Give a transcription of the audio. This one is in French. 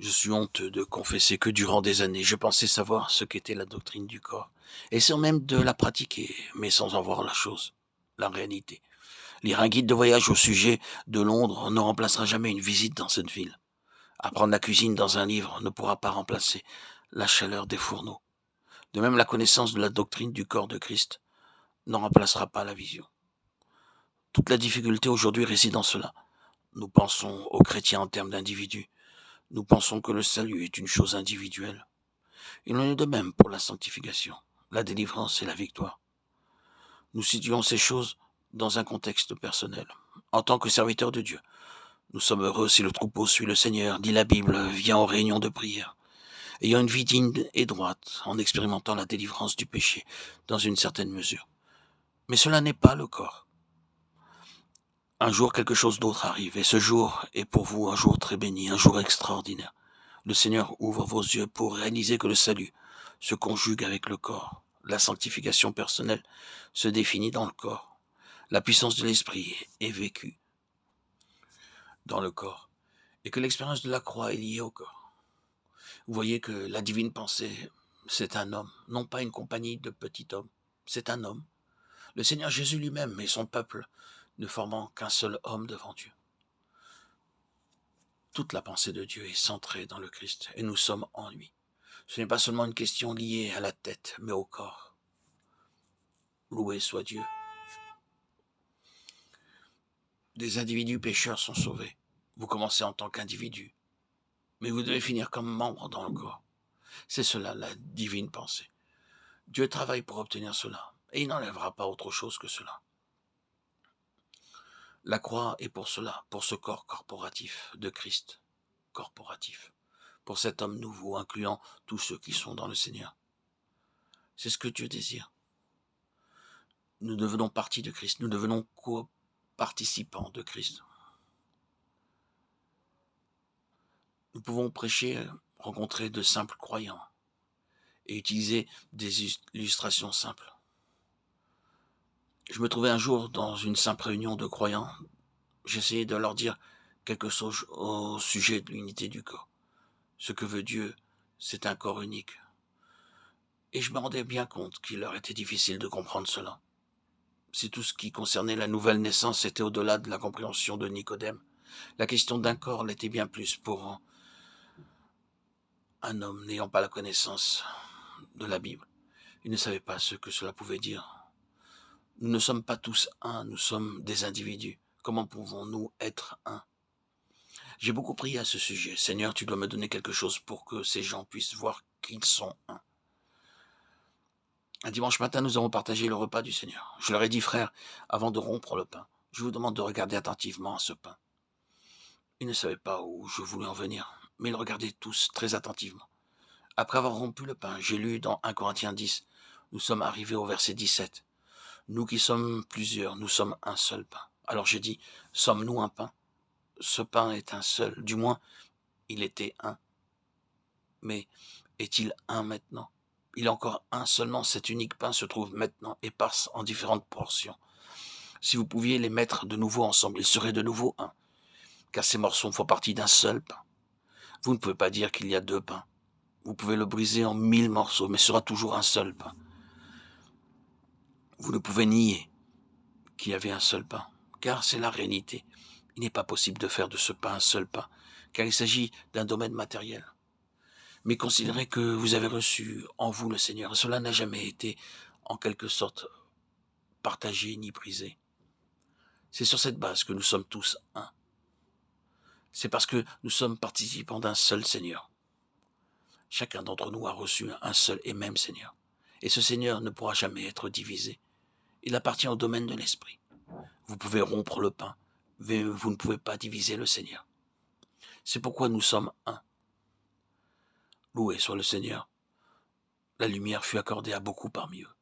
Je suis honteux de confesser que durant des années, je pensais savoir ce qu'était la doctrine du corps, et sans même de la pratiquer, mais sans en voir la chose, la réalité. Lire un guide de voyage au sujet de Londres ne remplacera jamais une visite dans cette ville. Apprendre la cuisine dans un livre ne pourra pas remplacer la chaleur des fourneaux. De même, la connaissance de la doctrine du corps de Christ n'en remplacera pas la vision. Toute la difficulté aujourd'hui réside dans cela. Nous pensons aux chrétiens en termes d'individus. Nous pensons que le salut est une chose individuelle. Il en est de même pour la sanctification, la délivrance et la victoire. Nous situons ces choses dans un contexte personnel. En tant que serviteurs de Dieu, nous sommes heureux si le troupeau suit le Seigneur, dit la Bible, vient aux réunions de prière, ayant une vie digne et droite, en expérimentant la délivrance du péché dans une certaine mesure. Mais cela n'est pas le corps. Un jour, quelque chose d'autre arrive, et ce jour est pour vous un jour très béni, un jour extraordinaire. Le Seigneur ouvre vos yeux pour réaliser que le salut se conjugue avec le corps. La sanctification personnelle se définit dans le corps. La puissance de l'esprit est vécue dans le corps. Et que l'expérience de la croix est liée au corps. Vous voyez que la divine pensée, c'est un homme, non pas une compagnie de petits hommes. C'est un homme. Le Seigneur Jésus lui-même et son peuple ne formant qu'un seul homme devant Dieu. Toute la pensée de Dieu est centrée dans le Christ et nous sommes en lui. Ce n'est pas seulement une question liée à la tête, mais au corps. Loué soit Dieu. Des individus pécheurs sont sauvés. Vous commencez en tant qu'individu, mais vous devez finir comme membre dans le corps. C'est cela la divine pensée. Dieu travaille pour obtenir cela, et il n'enlèvera pas autre chose que cela. La croix est pour cela, pour ce corps corporatif de Christ, corporatif, pour cet homme nouveau, incluant tous ceux qui sont dans le Seigneur. C'est ce que Dieu désire. Nous devenons partie de Christ, nous devenons co-participants de Christ. Nous pouvons prêcher, rencontrer de simples croyants et utiliser des illustrations simples. Je me trouvais un jour dans une simple réunion de croyants. J'essayais de leur dire quelque chose au sujet de l'unité du corps. Ce que veut Dieu, c'est un corps unique. Et je me rendais bien compte qu'il leur était difficile de comprendre cela. Si tout ce qui concernait la nouvelle naissance était au-delà de la compréhension de Nicodème, la question d'un corps l'était bien plus pour un homme n'ayant pas la connaissance de la Bible. Il ne savait pas ce que cela pouvait dire. Nous ne sommes pas tous un, nous sommes des individus. Comment pouvons-nous être un? J'ai beaucoup prié à ce sujet. Seigneur, tu dois me donner quelque chose pour que ces gens puissent voir qu'ils sont un. Un dimanche matin, nous avons partagé le repas du Seigneur. Je leur ai dit, frère, avant de rompre le pain, je vous demande de regarder attentivement à ce pain. Ils ne savaient pas où je voulais en venir, mais ils regardaient tous très attentivement. Après avoir rompu le pain, j'ai lu dans 1 Corinthiens 10, nous sommes arrivés au verset 17. Nous qui sommes plusieurs, nous sommes un seul pain. Alors j'ai dit, sommes-nous un pain? Ce pain est un seul, du moins, il était un. Mais est-il un maintenant? Il est encore un seulement, cet unique pain se trouve maintenant éparse en différentes portions. Si vous pouviez les mettre de nouveau ensemble, ils seraient de nouveau un, car ces morceaux font partie d'un seul pain. Vous ne pouvez pas dire qu'il y a deux pains. Vous pouvez le briser en 1000 morceaux, mais ce sera toujours un seul pain. Vous ne pouvez nier qu'il y avait un seul pain, car c'est la réalité. Il n'est pas possible de faire de ce pain un seul pain, car il s'agit d'un domaine matériel. Mais considérez que vous avez reçu en vous le Seigneur, et cela n'a jamais été, en quelque sorte, partagé ni brisé. C'est sur cette base que nous sommes tous un. C'est parce que nous sommes participants d'un seul Seigneur. Chacun d'entre nous a reçu un seul et même Seigneur. Et ce Seigneur ne pourra jamais être divisé. Il appartient au domaine de l'esprit. Vous pouvez rompre le pain, mais vous ne pouvez pas diviser le Seigneur. C'est pourquoi nous sommes un. Loué soit le Seigneur. La lumière fut accordée à beaucoup parmi eux.